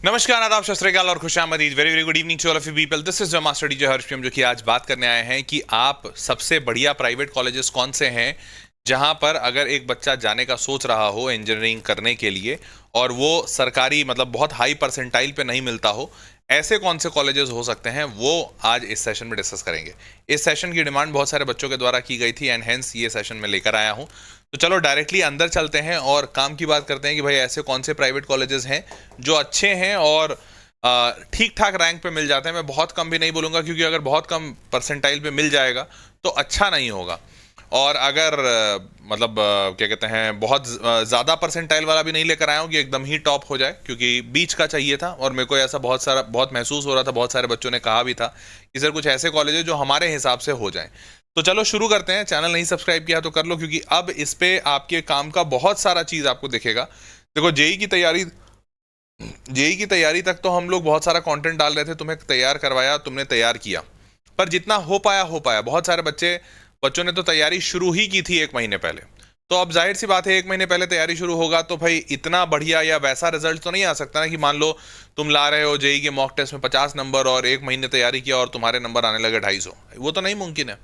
नमस्कार, आदाब, सत श्री अकाल और खुशामदीद। Very very good evening to all of you people. This is your master DJ Harsh P M, जो कि आज बात करने आए हैं कि आप सबसे बढ़िया प्राइवेट कॉलेजेस कौन से हैं जहां पर अगर एक बच्चा जाने का सोच रहा हो इंजीनियरिंग करने के लिए और वो सरकारी मतलब बहुत हाई परसेंटाइल पे नहीं मिलता हो, ऐसे कौन से कॉलेजेस हो सकते हैं, वो आज इस सेशन में डिस्कस करेंगे। इस सेशन की डिमांड बहुत सारे बच्चों के द्वारा की गई थी एंड हेंस ये सेशन में लेकर आया हूँ। तो चलो डायरेक्टली अंदर चलते हैं और काम की बात करते हैं कि भाई ऐसे कौन से प्राइवेट कॉलेजेस हैं जो अच्छे हैं और ठीक ठाक रैंक पे मिल जाते हैं। मैं बहुत कम भी नहीं बोलूँगा, क्योंकि अगर बहुत कम परसेंटाइल पे मिल जाएगा तो अच्छा नहीं होगा। और अगर क्या कहते हैं, बहुत ज़्यादा परसेंटाइल वाला भी नहीं लेकर आया हूँ कि एकदम ही टॉप हो जाए, क्योंकि बीच का चाहिए था। और मेरे को ऐसा बहुत महसूस हो रहा था, बहुत सारे बच्चों ने कहा भी था कि सर कुछ ऐसे कॉलेज है जो हमारे हिसाब से हो जाएं। तो चलो शुरू करते हैं। चैनल नहीं सब्सक्राइब किया तो कर लो, क्योंकि अब इस पे आपके काम का बहुत सारा चीज़ आपको दिखेगा। देखो, जेई की तैयारी तक तो हम लोग बहुत सारा कंटेंट डाल रहे थे, तुम्हें तैयार करवाया, तुमने तैयार किया, पर जितना हो पाया। बहुत सारे बच्चों ने तो तैयारी शुरू ही की थी 1 महीने पहले। तो अब जाहिर सी बात है 1 महीने पहले तैयारी शुरू होगा तो भाई इतना बढ़िया या वैसा रिजल्ट तो नहीं आ सकता ना, कि मान लो तुम ला रहे हो जेई के मॉक टेस्ट में 50 नंबर और 1 महीने तैयारी किया और तुम्हारे नंबर आने लगे 250। वो तो नहीं मुमकिन है।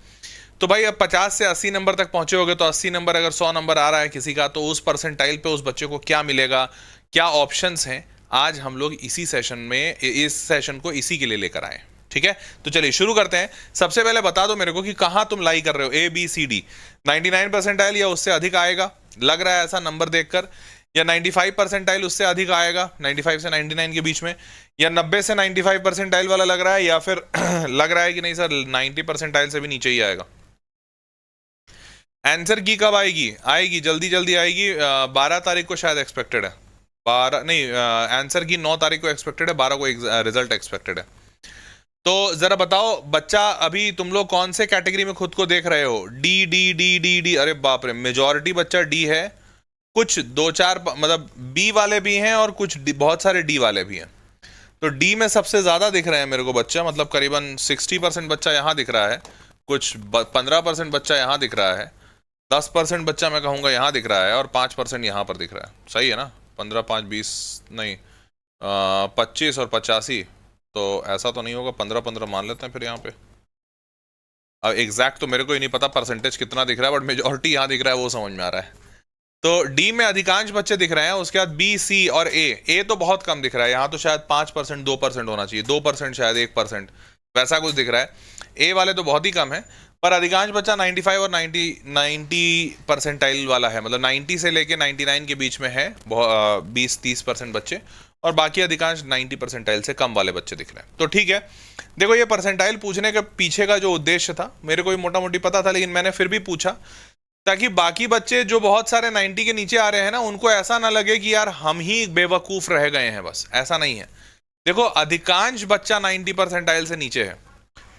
तो भाई अब 50 से 80 नंबर तक पहुंचे होगे, तो 80 नंबर अगर 100 नंबर आ रहा है किसी का, तो उस परसेंटाइल पे उस बच्चे को क्या मिलेगा, क्या ऑप्शंस हैं, आज हम लोग इसी सेशन में इस सेशन को इसी के लिए लेकर आए। ठीक है, तो चलिए शुरू करते हैं। सबसे पहले बता दो मेरे को कि कहां तुम लाई कर रहे हो, ABCD 99 परसेंटाइल या उससे अधिक आएगा, लग रहा है ऐसा नंबर देखकर, या 95 परसेंटाइल उससे अधिक आएगा, 95 से 99 के बीच में, या 90 से 95 परसेंटाइल वाला लग रहा है, या फिर लग रहा है कि नहीं सर 90 परसेंटाइल से भी नीचे ही आएगा। आंसर की कब आएगी जल्दी जल्दी आएगी। 12 तारीख को शायद एक्सपेक्टेड है। 12 नहीं, आंसर की 9 तारीख को एक्सपेक्टेड है, 12 को रिजल्ट एक्सपेक्टेड है। तो जरा बताओ बच्चा, अभी तुम लोग कौन से कैटेगरी में खुद को देख रहे हो? D D D D D, अरे बाप रे, मेजॉरिटी बच्चा डी है। कुछ 2-4 मतलब बी वाले भी हैं और कुछ बहुत सारे डी वाले भी हैं। तो डी में सबसे ज्यादा दिख रहे हैं मेरे को बच्चा, मतलब करीबन 60% बच्चा यहाँ दिख रहा है, कुछ 15% बच्चा यहाँ दिख रहा है, 10% बच्चा मैं कहूँगा यहाँ दिख रहा है, और 5% यहाँ पर दिख रहा है। सही है ना? 15, 5, 20 नहीं, 25 और 85, तो ऐसा तो नहीं होगा। 15-15 मान लेते हैं फिर यहाँ पे। अब एग्जैक्ट तो मेरे को ही नहीं पता परसेंटेज कितना दिख रहा है, बट मेजॉरिटी यहाँ दिख रहा है, वो समझ में आ रहा है। तो डी में अधिकांश बच्चे दिख रहे हैं। उसके बाद बी, सी और ए तो बहुत कम दिख रहा है। यहाँ तो शायद 5%, 2% होना चाहिए, 2% शायद 1%, वैसा कुछ दिख रहा है। ए वाले तो बहुत ही कम है, पर अधिकांश बच्चा 95 और 90 परसेंटाइल वाला है, मतलब 90 से लेके 99 के बीच में है 20-30% बच्चे, और बाकी अधिकांश 90 परसेंटाइल से कम वाले बच्चे दिख रहे हैं। तो ठीक है, देखो ये परसेंटाइल पूछने के पीछे का जो उद्देश्य था मेरे को भी मोटा मोटी पता था, लेकिन मैंने फिर भी पूछा ताकि बाकी बच्चे जो बहुत सारे 90 के नीचे आ रहे हैं ना, उनको ऐसा ना लगे कि यार हम ही बेवकूफ रह गए हैं। बस ऐसा नहीं है। देखो, अधिकांश बच्चा 90 परसेंटाइल से नीचे है,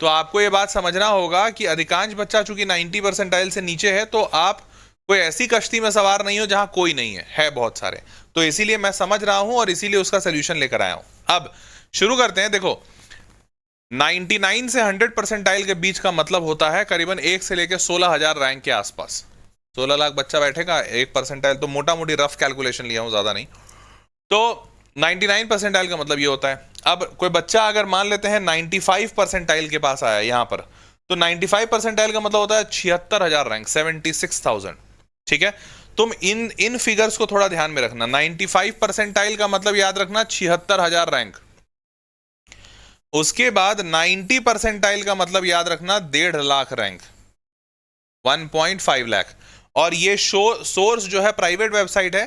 तो आपको ये बात समझना होगा कि अधिकांश बच्चा चूंकि 90 परसेंटाइल से नीचे है, तो आप कोई ऐसी कश्ती में सवार नहीं हो जहां कोई नहीं है बहुत सारे। तो इसीलिए मैं समझ रहा हूं और इसीलिए उसका सोल्यूशन लेकर आया हूं। अब शुरू करते हैं। देखो, 99 से 100 परसेंटाइल के बीच का मतलब होता है करीबन 1 से लेकर 16,000 रैंक के आसपास। 16 लाख बच्चा बैठेगा, 1 परसेंटाइल, तो मोटा मोटी रफ कैलकुलेशन लिया हूं, ज्यादा नहीं। तो 99 परसेंटाइल का मतलब ये होता है। अब कोई बच्चा अगर मान लेते हैं 95 परसेंटाइल के पास आया यहां पर, तो 95 परसेंटाइल का मतलब होता है 76,000 रैंक, 76,000। ठीक है, तुम इन फिगर्स को थोड़ा ध्यान में रखना। 95 परसेंटाइल का मतलब याद रखना 76,000 रैंक। उसके बाद 90 परसेंटाइल का मतलब याद रखना 1.5 लाख रैंक, 1.5 लाख। और ये सोर्स जो है प्राइवेट वेबसाइट है,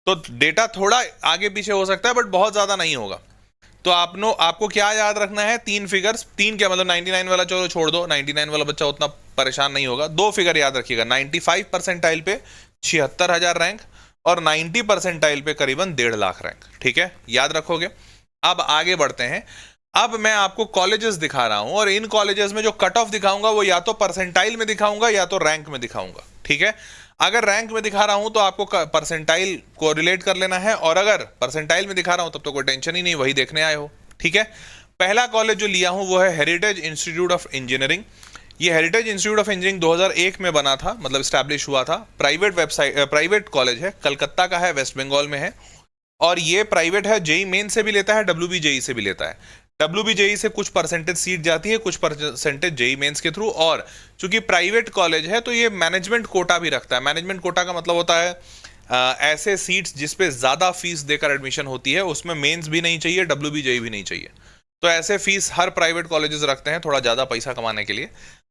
तो डेटा थोड़ा आगे पीछे हो सकता है, बट बहुत ज्यादा नहीं होगा। तो आपको क्या याद रखना है? 3 फिगर्स। 3 क्या मतलब 99 वाला चलो छोड़ दो, 99 वाला बच्चा उतना परेशान नहीं होगा। 2 फिगर याद रखिएगा, 95 परसेंटाइल पे 76,000 रैंक और 90 परसेंटाइल पे करीबन 1.5 लाख रैंक। ठीक है, याद रखोगे। अब आगे बढ़ते हैं। अब मैं आपको कॉलेजेस दिखा रहा हूं, और इन कॉलेजेस में जो कट ऑफ दिखाऊंगा वो या तो परसेंटाइल में दिखाऊंगा या तो रैंक में दिखाऊंगा। ठीक है, अगर रैंक में दिखा रहा हूं तो आपको परसेंटाइल को रिलेट कर लेना है, और अगर परसेंटाइल में दिखा रहा हूं तब तो कोई टेंशन ही नहीं, वही देखने आए हो। ठीक है, पहला कॉलेज जो लिया हूं वो है हेरिटेज इंस्टीट्यूट ऑफ इंजीनियरिंग। ये हेरिटेज इंस्टीट्यूट ऑफ इंजीनियरिंग 2001 में बना था, मतलब स्टैब्लिश हुआ था। प्राइवेट कॉलेज है, कलकत्ता का है, वेस्ट बंगाल में है। और ये प्राइवेट है, जेई मेन से भी लेता है, WBJEE से भी लेता है। WBJEE से कुछ परसेंटेज सीट जाती है, कुछ परसेंटेज जेई मेंस के थ्रू। और चूंकि प्राइवेट कॉलेज है तो ये मैनेजमेंट कोटा भी रखता है। मैनेजमेंट कोटा का मतलब होता है ऐसे सीट्स जिसपे ज्यादा फीस देकर एडमिशन होती है, उसमें मेंस भी नहीं चाहिए, WBJEE भी नहीं चाहिए। तो ऐसे फीस हर प्राइवेट कॉलेजेस रखते हैं थोड़ा ज्यादा पैसा कमाने के लिए।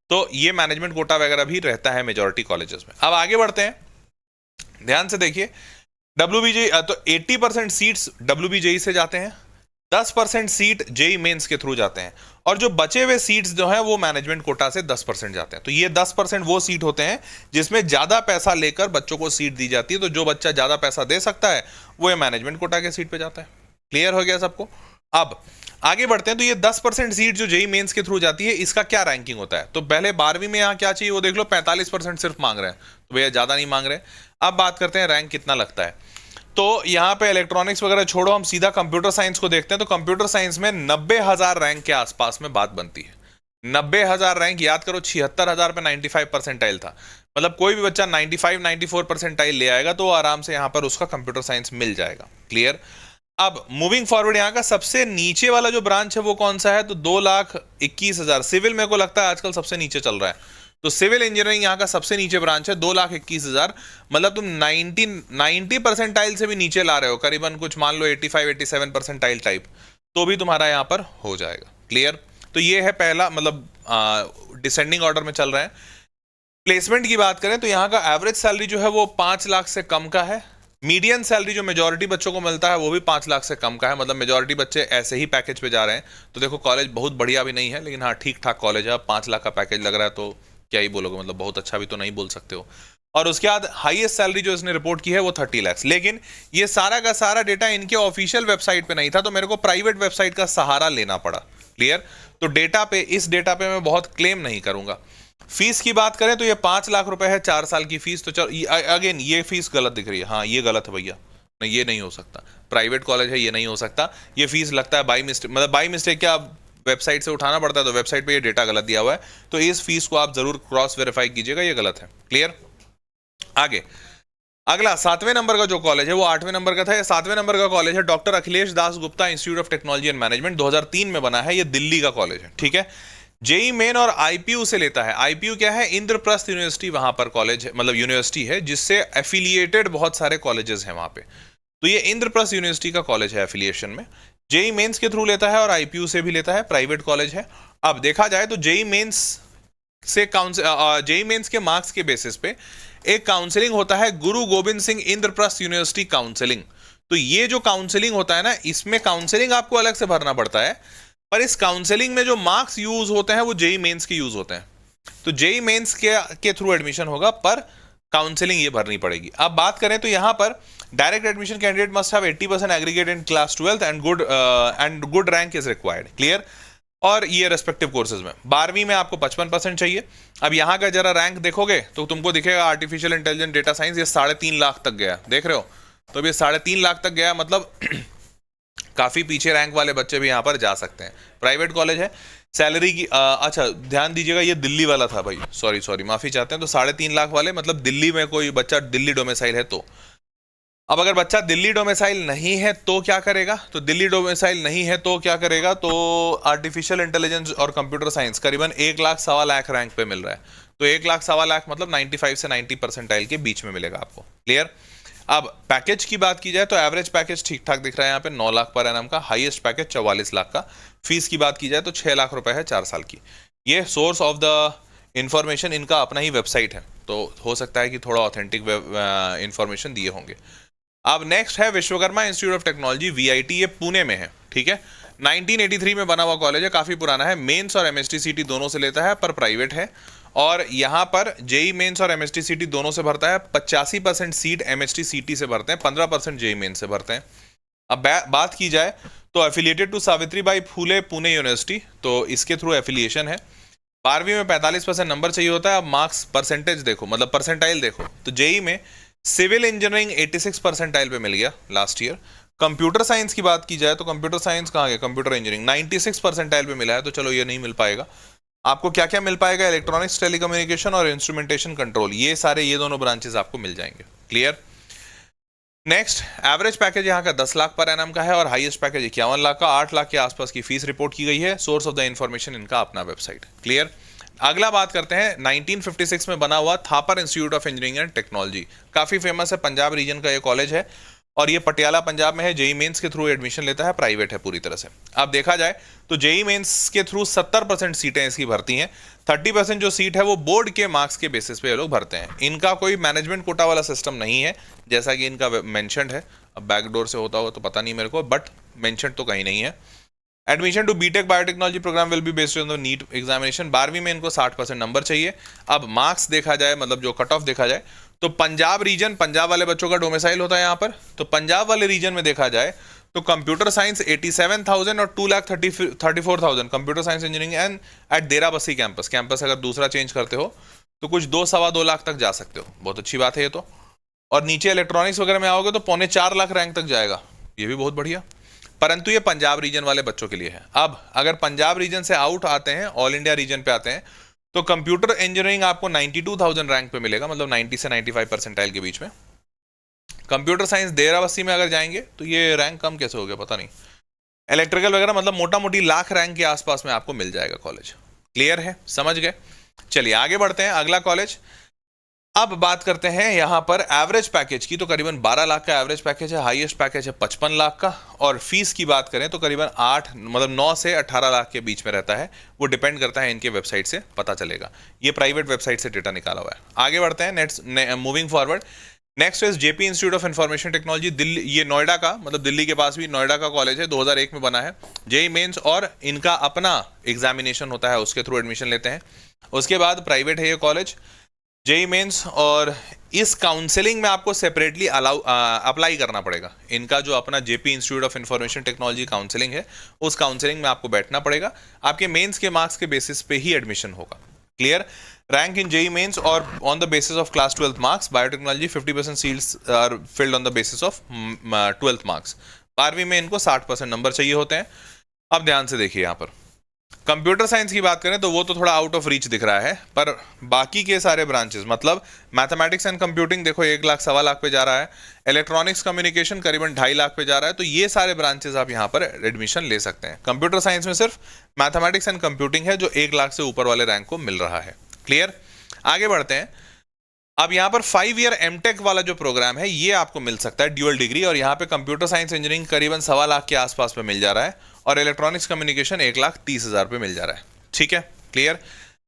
तो ये मैनेजमेंट कोटा वगैरह भी रहता है मेजोरिटी कॉलेजेस में। अब आगे बढ़ते हैं, ध्यान से देखिए। WBJEE तो 80% सीट्स WBJEE से जाते हैं, 10% सीट जेई मेंस के थ्रू जाते हैं, और जो बचे हुए सीट्स जो हैं वो मैनेजमेंट कोटा से 10% जाते हैं। तो ये 10% वो सीट होते हैं जिसमें ज्यादा पैसा लेकर बच्चों को सीट दी जाती है। तो जो बच्चा ज्यादा पैसा दे सकता है वो ये मैनेजमेंट कोटा के सीट पे जाता है। क्लियर हो गया सबको? अब आगे बढ़ते हैं। तो ये 10% सीट जो जेई मेंस के थ्रू जाती है, इसका क्या रैंकिंग होता है? तो पहले 12वीं में यहाँ क्या चाहिए वो देख लो, 45% सिर्फ मांग रहे हैं, तो भैया ज्यादा नहीं मांग रहे। अब बात करते हैं रैंक कितना लगता है। तो यहाँ पे इलेक्ट्रॉनिक्स वगैरह छोड़ो, हम सीधा कंप्यूटर साइंस को देखते हैं। तो कंप्यूटर साइंस में 90,000 रैंक के आसपास में बात बनती है। 90,000 रैंक, याद करो 76,000 पे 95 परसेंटाइल था। मतलब कोई भी बच्चा 95-94 परसेंटाइल ले आएगा तो आराम से यहाँ पर उसका कंप्यूटर साइंस मिल जाएगा। क्लियर? अब मूविंग फॉरवर्ड, यहाँ का सबसे नीचे वाला जो ब्रांच है वो कौन सा है? तो 2,21,000। सिविल मेरे को लगता है आजकल सबसे नीचे चल रहा है। तो सिविल इंजीनियरिंग यहाँ का सबसे नीचे ब्रांच है, 2,21,000। मतलब तुम 90 परसेंटाइल से भी नीचे ला रहे हो, करीबन कुछ मान लो 85-87 परसेंटाइल टाइप, तो भी तुम्हारा यहाँ पर हो जाएगा। क्लियर? तो ये है पहला, मतलब डिसेंडिंग ऑर्डर में चल रहा है। प्लेसमेंट की बात करें तो यहाँ का एवरेज सैलरी जो है वो 5 लाख से कम का है। मीडियन सैलरी जो मेजॉरिटी बच्चों को मिलता है वो भी 5 लाख से कम का है। मतलब मेजॉरिटी बच्चे ऐसे ही पैकेज पे जा रहे हैं। तो देखो कॉलेज बहुत बढ़िया भी नहीं है, लेकिन हाँ ठीक ठाक कॉलेज है। 5 लाख का पैकेज लग रहा है तो क्या ही बोलोगे, मतलब बहुत अच्छा भी तो नहीं बोल सकते हो। और उसके बाद हाईएस्ट सैलरी जो इसने रिपोर्ट की है वो 30 लाख। लेकिन ये सारा का सारा डेटा इनके ऑफिशियल वेबसाइट पे नहीं था, तो मेरे को प्राइवेट वेबसाइट का सहारा लेना पड़ा। क्लियर? तो डेटा पे, इस डेटा पे मैं बहुत क्लेम नहीं करूंगा। फीस की बात करें तो ये 5 लाख रुपए है 4 साल की फीस। तो चलो अगेन ये फीस गलत दिख रही है, हाँ ये गलत है भैया, नहीं ये नहीं हो सकता, प्राइवेट कॉलेज है ये नहीं हो सकता। ये फीस लगता है बाई मिस्टेक, मतलब बाई मिस्टेक क्या, वेबसाइट से उठाना पड़ता है, तो वेबसाइट पे ये डेटा गलत दिया हुआ है। तो इस फीस को आप जरूर क्रॉस वेरीफाई कीजिएगा, ये गलत है। क्लियर? आगे अगला 7वें नंबर का जो कॉलेज है वो 8वें नंबर का था। 7वें नंबर का कॉलेज है doctor Akhilesh Das Gupta institute of technology and management, 2003 में बना है। ये दिल्ली का कॉलेज है। ठीक है? जेई मेन और आईपीयू से लेता है। आईपीयू क्या है? इंद्रप्रस्थ यूनिवर्सिटी, वहां पर कॉलेज है, मतलब यूनिवर्सिटी है जिससे एफिलिएटेड बहुत सारे कॉलेजेस हैं वहां पे। तो ये इंद्रप्रस्थ यूनिवर्सिटी का कॉलेज है एफिलिएशन में। जेई मेंस के थ्रू लेता है और आईपीयू से भी लेता है, प्राइवेट कॉलेज है। अब देखा जाए तो जेई मेंस से जेई मेंस के मार्क्स के बेसिस पे एक काउंसलिंग होता है, गुरु गोविंद सिंह इंद्रप्रस्थ यूनिवर्सिटी काउंसलिंग। तो ये जो काउंसलिंग होता है ना, इसमें काउंसलिंग आपको अलग से भरना पड़ता है, पर इस काउंसलिंग में जो मार्क्स यूज होते हैं वो जेई मेंस के यूज होते हैं। तो जेई मेंस के थ्रू एडमिशन होगा, पर काउंसलिंग ये भरनी पड़ेगी। अब बात करें तो यहां पर direct admission candidate must have 80% aggregate in class 12 and good rank is required. Clear? और ये रेस्पेक्टिव कोर्सेज में 12वीं में आपको 55% चाहिए। अब यहाँ का जरा रैंक देखोगे तो तुमको दिखेगा आर्टिफिशियल इंटेलिजेंस डेटा साइंस, ये 3.5 लाख तक गया, देख रहे हो? तो ये 3.5 लाख तक गया, मतलब काफी पीछे रैंक वाले बच्चे भी यहाँ पर जा सकते हैं। प्राइवेट कॉलेज है। सैलरी की अच्छा ध्यान दीजिएगा, ये दिल्ली वाला था भाई, सॉरी माफी चाहते हैं। तो 3.5 लाख वाले, मतलब दिल्ली में कोई बच्चा दिल्ली डोमिसाइल है तो। अब अगर बच्चा दिल्ली डोमिसाइल नहीं है तो क्या करेगा? तो दिल्ली डोमिसाइल नहीं है तो क्या करेगा? तो आर्टिफिशियल इंटेलिजेंस और कंप्यूटर साइंस करीबन 1 लाख सवा लाख रैंक पे मिल रहा है। तो 1 लाख सवा लाख मतलब 95 से 90 परसेंटाइल के बीच में मिलेगा आपको। क्लियर? अब पैकेज की बात की जाए तो एवरेज पैकेज ठीक ठाक दिख रहा है यहाँ पे, 9 लाख पर एनम का। हाईएस्ट पैकेज 44 लाख का। फीस की बात की जाए तो 6 लाख रुपए है 4 साल की। ये सोर्स ऑफ द इंफॉर्मेशन इनका अपना ही वेबसाइट है, तो हो सकता है कि थोड़ा ऑथेंटिक इंफॉर्मेशन दिए होंगे। अब नेक्स्ट है Vishwakarma institute of technology, VIT, ये पुणे में है। ठीक है? 1983 में बना हुआ कॉलेज है, काफी पुराना है। मेंस और एमएसटी दोनों से लेता है, पर प्राइवेट है। और यहाँ पर जेई मेंस और एमएसटी दोनों से भरता है। 85% सीट एमएसटी से भरते हैं, 15% जेई मेंस से भरते हैं। अब बात की जाए तो affiliated to Savitribai Phule Pune university, तो इसके थ्रू एफिलिएशन है। 12वीं में 45% नंबर चाहिए होता है। अब मार्क्स परसेंटेज देखो, मतलब परसेंटाइल देखो, तो जेई में सिविल इंजीनियरिंग 86 परसेंटाइल पे मिल गया लास्ट ईयर। कंप्यूटर साइंस की बात की जाए तो कंप्यूटर साइंस कहाँ गया? कंप्यूटर इंजीनियरिंग 96 परसेंटाइल पे मिला है, तो चलो ये नहीं मिल पाएगा। आपको क्या क्या मिल पाएगा? इलेक्ट्रॉनिक्स, टेलीकम्युनिकेशन और इंस्ट्रूमेंटेशन कंट्रोल, ये सारे, ये दोनों ब्रांचेस आपको मिल जाएंगे। क्लियर? नेक्स्ट, एवरेज पैकेज यहाँ का 10 लाख पर एनम का है और हाईएस्ट पैकेज 51 लाख का, 8 लाख के आसपास की फीस रिपोर्ट की गई है। सोर्स ऑफ द इंफॉर्मेशन इनका अपना वेबसाइट। क्लियर। अगला बात करते हैं 1956 में बना हुआ Thapar institute of engineering and technology. काफी फेमस है, पंजाब रीजन का ये कॉलेज है और ये पटियाला पंजाब में है। जेई मेंस के थ्रू एडमिशन लेता है, प्राइवेट है पूरी तरह से। अब देखा जाए तो जेई मेंस के थ्रू 70% सीटें इसकी भरती हैं। 30% जो सीट है वो बोर्ड के मार्क्स के बेसिस पे ये लोग भरते हैं। इनका कोई मैनेजमेंट कोटा वाला सिस्टम नहीं है जैसा कि इनका मेंशन्ड है। अब बैकडोर से होता होगा तो पता नहीं मेरे को, बट मेंशन्ड तो कहीं नहीं है। Admission to BTech biotechnology programme will be based on the NEET examination. 12वीं में इनको 60% नंबर चाहिए। अब मार्क्स देखा जाए, मतलब जो कट ऑफ देखा जाए, तो पंजाब रीजन, पंजाब वाले बच्चों का डोमिसाइल होता है यहाँ पर। तो पंजाब वाले रीजन में देखा जाए तो कंप्यूटर साइंस 87,000 और 2,34,000 computer science engineering and at Derabassi campus अगर दूसरा चेंज करते हो तो कुछ 2-2.25 लाख तक जा सकते हो। बहुत अच्छी बात है ये तो। और नीचे इलेक्ट्रॉनिक्स वगैरह में आओगे तो 3.25 लाख रैंक तक जाएगा, ये भी बहुत बढ़िया। परंतु ये पंजाब रीजन वाले बच्चों के लिए है। अब अगर पंजाब रीजन से आउट आते हैं, ऑल इंडिया रीजन पे आते हैं, तो कंप्यूटर इंजीनियरिंग आपको 92,000 रैंक पे मिलेगा, मतलब 90 से 95 परसेंटाइल के बीच में। कंप्यूटर साइंस देराबस्सी में अगर जाएंगे तो ये रैंक कम कैसे हो गया पता नहीं। इलेक्ट्रिकल वगैरह मतलब मोटा मोटी लाख रैंक के आसपास में आपको मिल जाएगा कॉलेज। क्लियर है, समझ गए। चलिए आगे बढ़ते हैं, अगला कॉलेज। अब बात करते हैं यहां पर एवरेज पैकेज की। तो करीबन 12 लाख का एवरेज पैकेज है, हाईएस्ट पैकेज है 55 लाख का। और फीस की बात करें तो करीबन 9 से 18 लाख के बीच में रहता है। वो डिपेंड करता है, इनके वेबसाइट से पता चलेगा। ये प्राइवेट वेबसाइट से डेटा निकाला हुआ है। आगे बढ़ते हैं, next moving forward. Next is JP institute of information technology, Delhi. ये नोएडा का, मतलब दिल्ली के पास भी नोएडा का कॉलेज है। 2001 में बना है। जेई मेंस और इनका अपना एग्जामिनेशन होता है, उसके थ्रू एडमिशन लेते हैं। उसके बाद प्राइवेट है ये कॉलेज, जेई मेंस। और इस काउंसलिंग में आपको सेपरेटली अप्लाई करना पड़ेगा। इनका जो अपना JP institute of information technology counselling है, उस काउंसलिंग में आपको बैठना पड़ेगा। आपके मेंस के मार्क्स के बेसिस पे ही एडमिशन होगा। Clear. Rank in JEE mains और on the basis of class 12th marks. Biotechnology 50% seats are filled on the basis of 12th marks. 12वीं में इनको 60% नंबर चाहिए होते हैं। अब ध्यान से देखिए, यहाँ पर कंप्यूटर साइंस की बात करें तो वो तो थोड़ा आउट ऑफ रीच दिख रहा है, पर बाकी के सारे ब्रांचेस, मतलब मैथमेटिक्स एंड कंप्यूटिंग देखो 1 लाख 1.25 लाख पे जा रहा है। इलेक्ट्रॉनिक्स कम्युनिकेशन करीबन 2.5 लाख पे जा रहा है। तो ये सारे ब्रांचेस आप यहाँ पर एडमिशन ले सकते हैं। कंप्यूटर साइंस में सिर्फ मैथमेटिक्स एंड कंप्यूटिंग है जो 1 लाख से ऊपर वाले रैंक को मिल रहा है। क्लियर। आगे बढ़ते हैं। अब यहाँ पर 5 ईयर एमटेक वाला जो प्रोग्राम है ये आपको मिल सकता है, ड्यूअल डिग्री। और यहाँ पे कंप्यूटर साइंस इंजीनियरिंग करीबन 1.25 लाख के आसपास पे मिल जा रहा है और इलेक्ट्रॉनिक्स कम्युनिकेशन 1,30,000 पे मिल जा रहा है। ठीक है, क्लियर।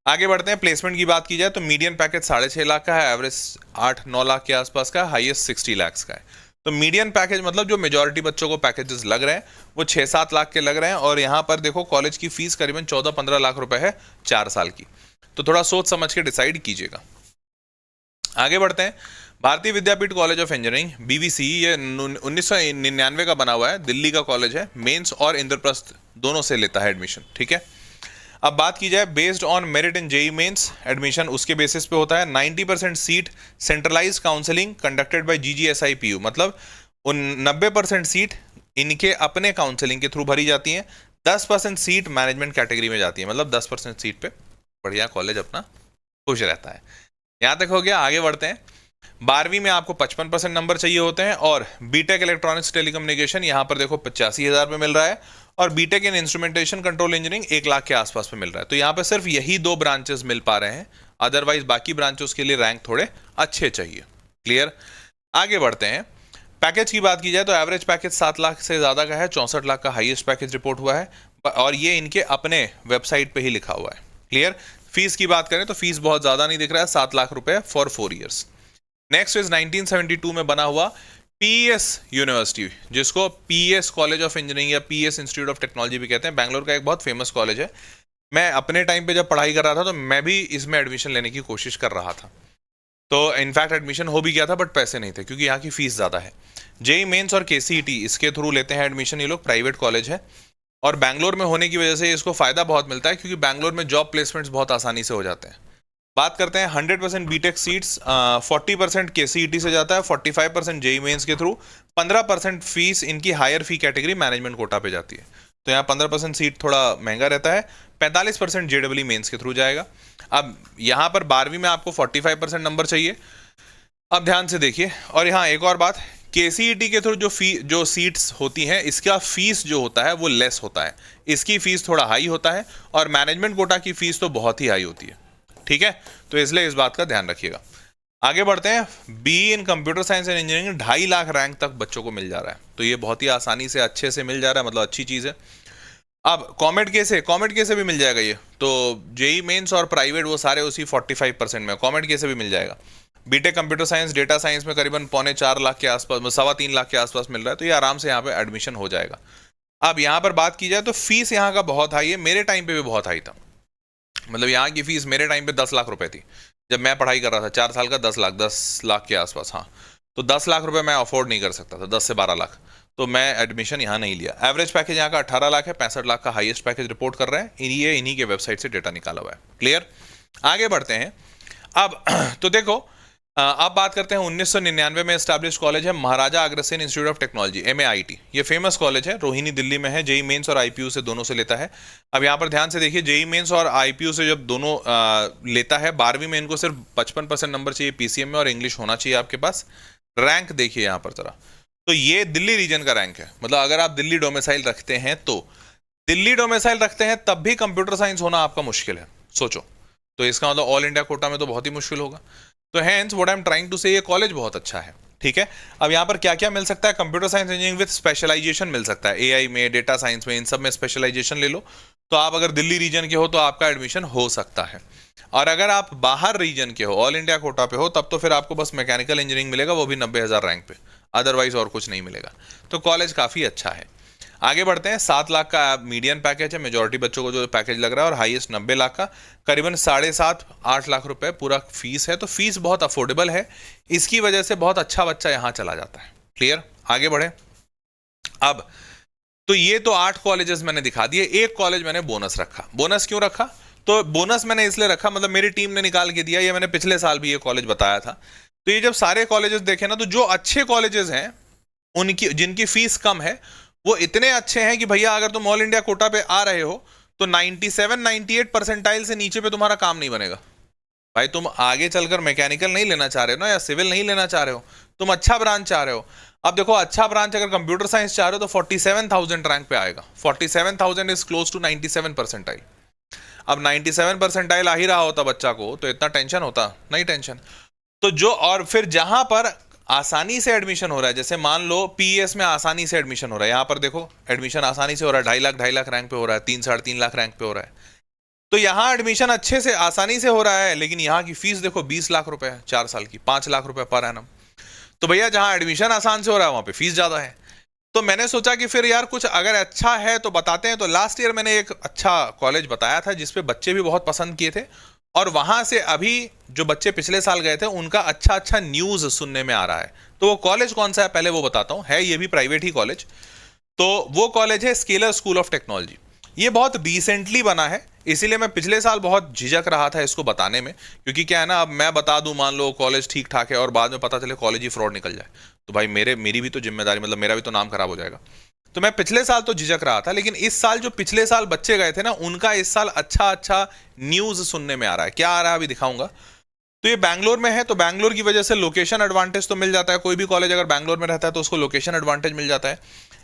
आगे बढ़ते हैं। प्लेसमेंट की बात की जाए तो मीडियन पैकेज 6.5 लाख का है, एवरेज 8-9 लाख के आसपास का, हाईएस्ट 60 लाख का है। तो मीडियन पैकेज मतलब जो मेजॉरिटी बच्चों को पैकेजेस लग रहे हैं वो 6-7 लाख के लग रहे हैं। और यहाँ पर देखो कॉलेज की फीस करीबन 14-15 लाख रुपए है 4 साल की। तो थोड़ा सोच समझ के डिसाइड कीजिएगा। आगे बढ़ते हैं। भारतीय विद्यापीठ कॉलेज ऑफ इंजीनियरिंग, बीवीसी, ये 1999 का बना हुआ है, दिल्ली का कॉलेज है। मेंस और इंद्रप्रस्थ दोनों से लेता है एडमिशन। ठीक है। अब बात की जाए based on merit in JEE Mains admission, उसके बेसिस पे होता है। 90% seat centralize counselling conducted by GGSIPU, मतलब 90% सीट इनके अपने काउंसलिंग के थ्रू भरी जाती हैं। 10% सीट मैनेजमेंट कैटेगरी में जाती है, मतलब 10% सीट पे बढ़िया कॉलेज अपना खुश रहता है। यहाँ तक हो गया। आगे बढ़ते हैं। 12वीं में आपको 55% नंबर चाहिए होते हैं। और बीटेक इलेक्ट्रॉनिक्स टेलीकम्युनिकेशन यहाँ पर देखो 85,000 पे मिल रहा है। और बीटेक इन इंस्ट्रूमेंटेशन कंट्रोल इंजीनियरिंग 1 लाख के आसपास पे मिल रहा है। तो यहाँ पे सिर्फ यही 2 ब्रांचेस मिल पा रहे हैं, अदरवाइज बाकी ब्रांचेस के लिए रैंक थोड़े अच्छे चाहिए। क्लियर। आगे बढ़ते हैं। पैकेज की बात की जाए तो एवरेज पैकेज 7 लाख से ज़्यादा का है, 64 लाख का हाईएस्ट पैकेज रिपोर्ट हुआ है। और ये इनके अपने वेबसाइट पे ही लिखा हुआ है। क्लियर। फीस की बात करें तो फीस बहुत ज़्यादा नहीं दिख रहा है, 7 लाख रुपए फॉर 4 ईयर्स। नेक्स्ट इज 1972 में बना हुआ पीएस यूनिवर्सिटी, जिसको पीएस कॉलेज ऑफ इंजीनियरिंग या पीएस इंस्टीट्यूट ऑफ टेक्नोलॉजी भी कहते हैं। बैंगलोर का एक बहुत फेमस कॉलेज है। मैं अपने टाइम पे जब पढ़ाई कर रहा था तो मैं भी इसमें एडमिशन लेने की कोशिश कर रहा था। तो इनफैक्ट एडमिशन हो भी गया था, बट पैसे नहीं थे क्योंकि यहाँ की फीस ज़्यादा है। जेई मेंस और केसीईटी इसके थ्रू लेते हैं एडमिशन ये लोग। प्राइवेट कॉलेज है और बैंगलोर में होने की वजह से इसको फ़ायदा बहुत मिलता है क्योंकि बैंगलोर में जॉब प्लेसमेंट्स बहुत आसानी से हो जाते हैं। बात करते हैं 100% बीटेक सीट्स, 40% केसीईटी से जाता है, 45% जेई मेंस के थ्रू, 15% फीस इनकी हायर फी कैटेगरी मैनेजमेंट कोटा पे जाती है। तो यहाँ 15% सीट थोड़ा महंगा रहता है। 45% जेडब्ल्यू मेंस के थ्रू जाएगा। अब यहाँ पर 12वीं में आपको 45% नंबर चाहिए। अब ध्यान से देखिए। और यहाँ एक और बात, केसीईटी के थ्रू जो सीट्स होती हैं, इसका फीस जो होता है वो लेस होता है, इसकी फीस थोड़ा हाई होता है, और मैनेजमेंट कोटा की फीस तो बहुत ही हाई होती है। ठीक है, तो इसलिए इस बात का ध्यान रखिएगा। आगे बढ़ते हैं। Be in computer science and engineering 2.5 lakh rank तक बच्चों को मिल जा रहा है, तो ये बहुत ही आसानी से अच्छे से मिल जा रहा है, मतलब अच्छी चीज़ है। अब कॉमेड के से भी मिल जाएगा ये, तो जेई मेंस और प्राइवेट वो सारे उसी 45% में, कॉमेड के से भी मिल जाएगा। BTech computer science data science में करीबन 3.25 लाख के आसपास, 3.25 लाख के आसपास मिल रहा है, तो ये आराम से यहाँ पे एडमिशन हो जाएगा। अब यहाँ पर बात की जाए तो फीस यहाँ का बहुत हाई है, मेरे टाइम पे भी बहुत हाई था। मतलब यहाँ की फीस मेरे टाइम पे 10 लाख रुपए थी जब मैं पढ़ाई कर रहा था, 4 साल का 10 लाख के आसपास। हाँ, तो 10 लाख रुपए मैं अफोर्ड नहीं कर सकता था, 10 से 12 लाख, तो मैं एडमिशन यहाँ नहीं लिया। एवरेज पैकेज यहाँ का 18 लाख है, 65 लाख का हाईएस्ट पैकेज रिपोर्ट कर रहे हैं, इन्हीं के वेबसाइट से डेटा निकाला हुआ है। क्लियर, आगे बढ़ते हैं। अब तो देखो, अब बात करते हैं 1999 में एस्टैब्लिश कॉलेज है Maharaja Agrasen institute of technology, MAIT। ये फेमस कॉलेज है, रोहिणी दिल्ली में है, जेई मेंस और IPU से दोनों से लेता है। अब यहाँ पर ध्यान से देखिए, जेई मेंस और IPU से जब दोनों लेता है, 12वीं में इनको सिर्फ 55% नंबर चाहिए PCM में, और इंग्लिश होना चाहिए आपके पास। रैंक देखिए यहाँ पर जरा, तो ये दिल्ली रीजन का रैंक है, मतलब अगर आप दिल्ली डोमिसाइल रखते हैं तो, दिल्ली डोमिसाइल रखते हैं तब भी कंप्यूटर साइंस होना आपका मुश्किल है, सोचो। तो इसका मतलब ऑल इंडिया कोटा में तो बहुत ही मुश्किल होगा। तो hence what I am trying to say, ये कॉलेज बहुत अच्छा है। ठीक है, अब यहाँ पर क्या क्या मिल सकता है, computer science engineering with specialisation मिल सकता है, AI में, डेटा साइंस में, इन सब में स्पेशलाइजेशन ले लो, तो आप अगर दिल्ली रीजन के हो तो आपका एडमिशन हो सकता है। और अगर आप बाहर रीजन के हो, ऑल इंडिया कोटा पे हो, तब तो फिर आपको बस मैकेनिकल इंजीनियरिंग मिलेगा, वो भी 90,000 रैंक पे, अदरवाइज और कुछ नहीं मिलेगा। तो कॉलेज काफ़ी अच्छा है। आगे बढ़ते हैं। 7 लाख का मीडियन पैकेज है, मेजॉरिटी बच्चों को जो पैकेज लग रहा है, और हाईएस्ट 90 लाख का, करीबन 7.5-8 लाख रुपए पूरा फीस है। तो फीस बहुत अफोर्डेबल है, इसकी वजह से बहुत अच्छा बच्चा यहाँ चला जाता है। क्लियर, आगे बढ़े। अब तो ये तो 8 कॉलेजेस मैंने दिखा दिए, एक कॉलेज मैंने बोनस रखा। बोनस क्यों रखा, तो बोनस मैंने इसलिए रखा, मतलब मेरी टीम ने निकाल के दिया, ये मैंने पिछले साल भी ये कॉलेज बताया था। तो ये जब सारे कॉलेजेस देखे ना, तो जो अच्छे कॉलेजेस हैं उनकी, जिनकी फीस कम है, वो इतने अच्छे हैं कि भैया अगर तुम ऑल इंडिया कोटा पे आ रहे हो तो 97-98 परसेंटाइल से नीचे पे तुम्हारा काम नहीं बनेगा। भाई तुम आगे चलकर मैकेनिकल नहीं लेना चाह रहे हो ना, या सिविल नहीं लेना चाह रहे हो, तुम अच्छा ब्रांच चाह रहे हो। अब देखो, अच्छा ब्रांच अगर कंप्यूटर साइंस चाह रहे हो तो 47,000 रैंक पे आएगा। 47,000 इज क्लोज टू 97 परसेंटाइल। अब 97 परसेंटाइल आ ही रहा होता बच्चा को, तो इतना टेंशन होता नहीं, टेंशन तो जो, और फिर जहां पर आसानी से एडमिशन हो रहा है, जैसे मान लो PES में आसानी से एडमिशन हो रहा है, यहाँ पर देखो एडमिशन आसानी से हो रहा है, 2.5 लाख रैंक पे हो रहा है, 3-3.5 लाख रैंक पे हो रहा है। तो यहाँ एडमिशन अच्छे से आसानी से हो रहा है, लेकिन यहाँ की फीस देखो 20 लाख रुपए है 4 साल की, 5 लाख रुपए पर एनम। तो भैया जहाँ एडमिशन आसान से हो रहा है वहाँ पे फीस ज़्यादा है। तो मैंने सोचा कि फिर यार कुछ अगर अच्छा है तो बताते हैं। तो लास्ट ईयर मैंने एक अच्छा कॉलेज बताया था जिसपे बच्चे भी बहुत पसंद किए थे, और वहां से अभी जो बच्चे पिछले साल गए थे उनका अच्छा अच्छा न्यूज़ सुनने में आ रहा है। तो वो कॉलेज कौन सा है पहले वो बताता हूँ, है ये भी प्राइवेट ही कॉलेज। तो वो कॉलेज है स्केलर स्कूल ऑफ टेक्नोलॉजी। ये बहुत रिसेंटली बना है, इसीलिए मैं पिछले साल बहुत झिझक रहा था इसको बताने में, क्योंकि क्या है ना, अब मैं बता दूं मान लो कॉलेज ठीक ठाक है और बाद में पता चले कॉलेज ही फ्रॉड निकल जाए, तो भाई मेरी भी तो जिम्मेदारी, मतलब मेरा भी तो नाम खराब हो जाएगा। तो मैं पिछले साल तो झिझक रहा था, लेकिन इस साल जो पिछले साल बच्चे गए थे ना, उनका इस साल अच्छा अच्छा न्यूज़ सुनने में आ रहा है। क्या आ रहा है अभी दिखाऊंगा। तो ये बैंगलोर में है, तो बैंगलोर की वजह से लोकेशन एडवांटेज तो मिल जाता है। कोई भी कॉलेज अगर बैंगलोर में रहता है तो उसको लोकेशन एडवांटेज मिल जाता है।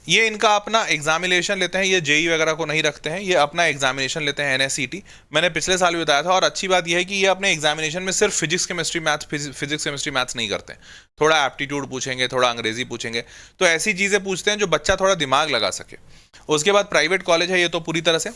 ये इनका अपना एग्जामिनेशन लेते हैं, ये जेई वगैरह को नहीं रखते हैं, ये अपना एग्जामिनेशन लेते हैं NSCT। मैंने पिछले साल भी बताया था। और अच्छी बात यह है कि ये अपने एग्जामिनेशन में सिर्फ फिजिक्स केमिस्ट्री मैथ्स नहीं करते, थोड़ा एप्टीट्यूड पूछेंगे, थोड़ा अंग्रेजी पूछेंगे, तो ऐसी चीज़ें पूछते हैं जो बच्चा थोड़ा दिमाग लगा सके। उसके बाद प्राइवेट कॉलेज है ये, तो पूरी तरह से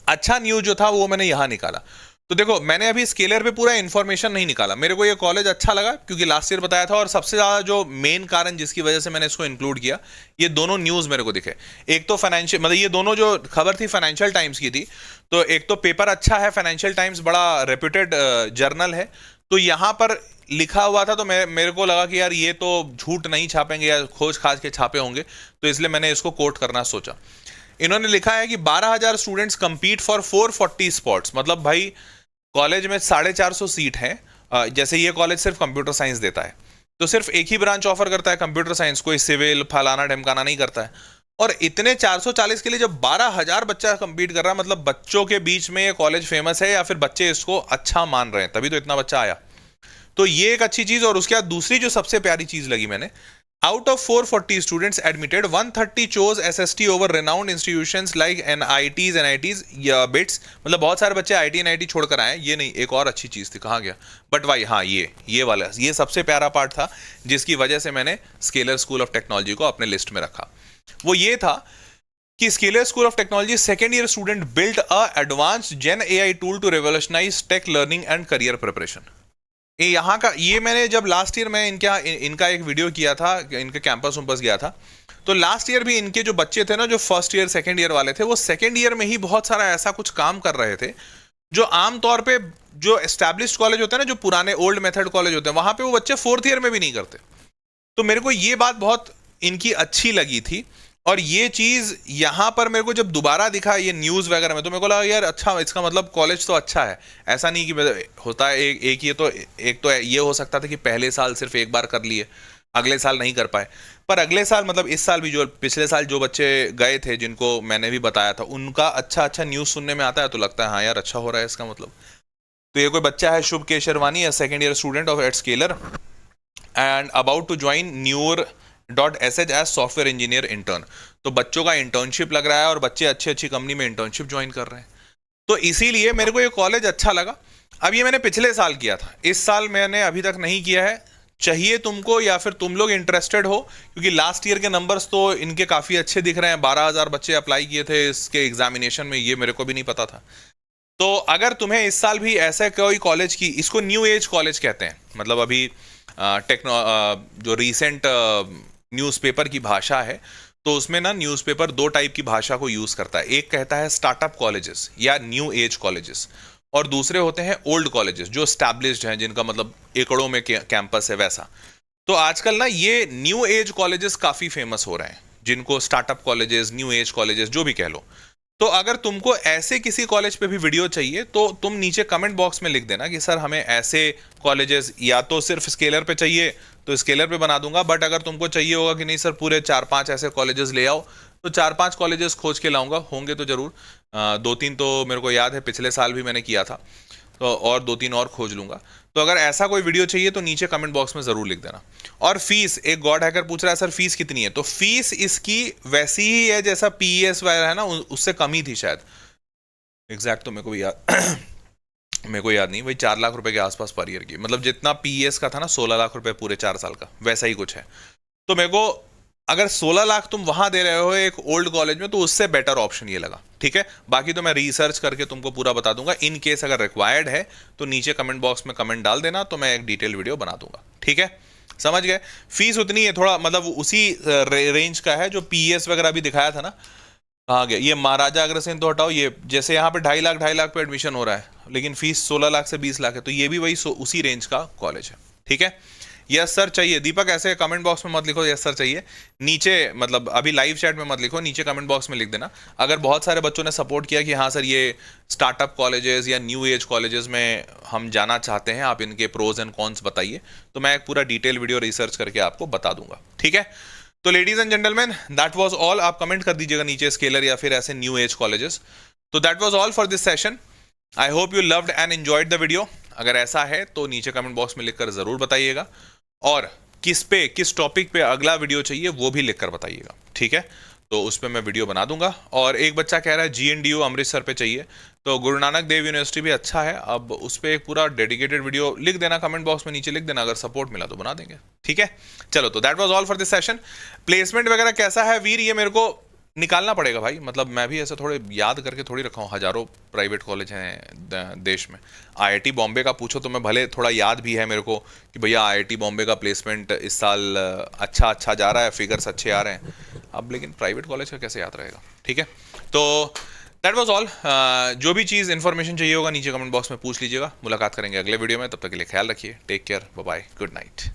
अच्छा न्यूज़ जो था वो मैंने यहाँ निकाला। तो देखो, मैंने अभी स्केलर पे पूरा इन्फॉर्मेशन नहीं निकाला, मेरे को ये कॉलेज अच्छा लगा क्योंकि लास्ट ईयर बताया था, और सबसे ज़्यादा जो मेन कारण जिसकी वजह से मैंने इसको इंक्लूड किया, ये दोनों न्यूज़ मेरे को दिखे। एक तो फाइनेंशियल, मतलब ये दोनों जो खबर थी फाइनेंशियल टाइम्स की थी, तो एक तो पेपर अच्छा है, फाइनेंशियल टाइम्स बड़ा रेप्यूटेड जर्नल है, तो यहाँ पर लिखा हुआ था, तो मेरे को लगा कि यार ये तो झूठ नहीं छापेंगे या खोज खाज के छापे होंगे, तो इसलिए मैंने इसको कोट करना सोचा। इन्होंने लिखा है कि 12,000 स्टूडेंट्स कंपीट फॉर 440 स्पॉट्स, मतलब भाई कॉलेज में 450 सीट हैं। जैसे ये कॉलेज सिर्फ कंप्यूटर साइंस देता है, तो सिर्फ एक ही ब्रांच ऑफर करता है कंप्यूटर साइंस, कोई सिविल फलाना ढमकाना नहीं करता है। और इतने 440 के लिए जब 12,000 बच्चा कंपीट कर रहा है, मतलब बच्चों के बीच में ये कॉलेज फेमस है, या फिर बच्चे इसको अच्छा मान रहे हैं, तभी तो इतना बच्चा आया। तो ये एक अच्छी चीज़। और उसके बाद दूसरी जो सबसे प्यारी चीज़ लगी मैंने, Out of 440 students admitted, 130 chose SST over renowned institutions like NITs, NITs या BITS. मतलब बहुत सारे बच्चे IIT NIT छोड़कर आए. ये नहीं, एक और अच्छी चीज़ थी, कहाँ गया? बट भाई हाँ, ये वाला, ये सबसे प्यारा पार्ट था जिसकी वजह से मैंने स्केलर स्कूल ऑफ टेक्नोलॉजी को अपने लिस्ट में रखा. वो ये था कि Scaler school of technology second year student built a advanced gen AI tool to revolutionize tech learning and career preparation. यहाँ का ये मैंने जब लास्ट ईयर में इनका एक वीडियो किया था, इनके कैंपस वैम्पस गया था, तो लास्ट ईयर भी इनके जो बच्चे थे ना, जो फर्स्ट ईयर सेकेंड ईयर वाले थे, वो सेकेंड ईयर में ही बहुत सारा ऐसा कुछ काम कर रहे थे जो आमतौर पे जो एस्टैब्लिश्ड कॉलेज होते हैं ना, जो पुराने ओल्ड मेथड कॉलेज होते हैं, वहां पे वो बच्चे फोर्थ ईयर में भी नहीं करते. तो मेरे को ये बात बहुत इनकी अच्छी लगी थी. और ये चीज़ यहाँ पर मेरे को जब दोबारा दिखा ये न्यूज़ वगैरह में, तो मेरे को लगा यार अच्छा, इसका मतलब कॉलेज तो अच्छा है. ऐसा नहीं कि होता है एक ये हो सकता था कि पहले साल सिर्फ एक बार कर लिए, अगले साल नहीं कर पाए. पर अगले साल मतलब इस साल भी, जो पिछले साल जो बच्चे गए थे जिनको मैंने भी बताया था, उनका अच्छा न्यूज़ सुनने में आता है, तो लगता है हाँ यार अच्छा हो रहा है इसका मतलब. तो ये कोई बच्चा है शुभ केशरवानी, या second year student of at Scaler and about to join न्यूर.sh एज सॉफ्टवेयर इंजीनियर इंटर्न. तो बच्चों का इंटर्नशिप लग रहा है और बच्चे अच्छी कंपनी में इंटर्नशिप ज्वाइन कर रहे हैं. तो इसीलिए मेरे को ये कॉलेज अच्छा लगा. अब ये मैंने पिछले साल किया था, इस साल मैंने अभी तक नहीं किया है. चाहिए तुमको या फिर तुम लोग इंटरेस्टेड हो, क्योंकि लास्ट ईयर के नंबर्स तो इनके काफ़ी अच्छे दिख रहे हैं. 12,000 बच्चे अप्लाई किए थे इसके एग्जामिनेशन में, ये मेरे को भी नहीं पता था. तो अगर तुम्हें इस साल भी ऐसा कोई कॉलेज की, इसको न्यू एज कॉलेज कहते हैं, मतलब अभी जो रीसेंट न्यूज़पेपर की भाषा है, तो उसमें ना न्यूज़पेपर दो टाइप की भाषा को यूज़ करता है. एक कहता है स्टार्टअप कॉलेजेस या न्यू एज कॉलेजेस, और दूसरे होते हैं ओल्ड कॉलेजेस जो स्टैब्लिश्ड हैं, जिनका मतलब एकड़ों में कैंपस है वैसा. तो आजकल ना ये न्यू एज कॉलेजेस काफ़ी फेमस हो रहे हैं, जिनको startup colleges, new age colleges जो भी कह लो. तो अगर तुमको ऐसे किसी कॉलेज पे भी वीडियो चाहिए, तो तुम नीचे कमेंट बॉक्स में लिख देना कि सर हमें ऐसे कॉलेजेस, या तो सिर्फ स्केलर पे चाहिए तो स्केलर पे बना दूंगा, बट अगर तुमको चाहिए होगा कि नहीं सर पूरे 4-5 ऐसे कॉलेजेस ले आओ, तो 4-5 कॉलेजेस खोज के लाऊंगा. होंगे तो ज़रूर, 2-3 तो मेरे को याद है पिछले साल भी मैंने किया था, तो और 2-3 और खोज लूंगा. तो अगर ऐसा कोई वीडियो चाहिए तो नीचे कमेंट बॉक्स में ज़रूर लिख देना. और फीस, एक गॉड हैकर पूछ रहा है सर फीस कितनी है, तो फीस इसकी वैसी ही है जैसा PES वगैरह है ना, उससे कम ही थी शायद. एग्जैक्ट तो मेरे को भी याद नहीं, वही 4 लाख रुपए के आसपास पर ईयर की, मतलब जितना PES का था ना 16 लाख रुपए पूरे 4 साल का, वैसा ही कुछ है. तो मेरे को अगर 16 लाख तुम वहां दे रहे हो एक ओल्ड कॉलेज में, तो उससे बेटर ऑप्शन ये लगा. ठीक है, बाकी तो मैं रिसर्च करके तुमको पूरा बता दूंगा. इन केस अगर रिक्वायर्ड है तो नीचे कमेंट बॉक्स में कमेंट डाल देना, तो मैं एक डिटेल वीडियो बना दूंगा. ठीक है, समझ गए. फीस उतनी है, थोड़ा मतलब उसी रेंज का है जो PES वगैरह भी दिखाया था ना. कहाँ गया ये महाराजा अग्रसेन, तो हटाओ. ये जैसे यहाँ पे 2.5 लाख पे एडमिशन हो रहा है, लेकिन फीस 16 लाख से 20 लाख है, तो ये भी वही उसी रेंज का कॉलेज है. ठीक है, यस सर चाहिए. दीपक ऐसे कमेंट बॉक्स में मत लिखो यस सर चाहिए, नीचे मतलब अभी लाइव चैट में मत लिखो, नीचे कमेंट बॉक्स में लिख देना. अगर बहुत सारे बच्चों ने सपोर्ट किया कि हाँ सर ये स्टार्टअप कॉलेजेस या न्यू एज कॉलेजेस में हम जाना चाहते हैं, आप इनके प्रोज एंड कॉन्स बताइए, तो मैं एक पूरा डिटेल वीडियो रिसर्च करके आपको बता दूंगा. ठीक है, तो ladies and gentleman, that was all. आप कमेंट कर दीजिएगा नीचे स्केलर या फिर ऐसे न्यू एज कॉलेजेस. तो that was all for this session. I hope you loved and enjoyed the video. अगर ऐसा है तो नीचे कमेंट बॉक्स में लिखकर जरूर बताइएगा, और किस टॉपिक पे अगला वीडियो चाहिए वो भी लिखकर बताइएगा. ठीक है, तो उस पर मैं वीडियो बना दूंगा. और एक बच्चा कह रहा है GNDU अमृतसर पे चाहिए, तो गुरु नानक देव यूनिवर्सिटी भी अच्छा है. अब उस पर एक पूरा डेडिकेटेड वीडियो लिख देना, कमेंट बॉक्स में नीचे लिख देना, अगर सपोर्ट मिला तो बना देंगे. ठीक है, चलो, तो that was all for this session. Placement वगैरह कैसा है वीर, ये मेरे को निकालना पड़ेगा भाई. मतलब मैं भी ऐसे थोड़े याद करके थोड़ी रखा हूँ, हज़ारों प्राइवेट कॉलेज हैं देश में. IIT बॉम्बे का पूछो तो मैं भले थोड़ा याद भी है मेरे को कि भैया IIT बॉम्बे का प्लेसमेंट इस साल अच्छा जा रहा है, फिगर्स अच्छे आ रहे हैं. अब लेकिन प्राइवेट कॉलेज का कैसे याद रहेगा. ठीक है, तो दैट वाज ऑल. जो भी चीज़ इन्फॉर्मेशन चाहिए होगा नीचे कमेंट बॉक्स में पूछ लीजिएगा. मुलाकात करेंगे अगले वीडियो में, तब तक के लिए ख्याल रखिए. Take care, bye bye, good night.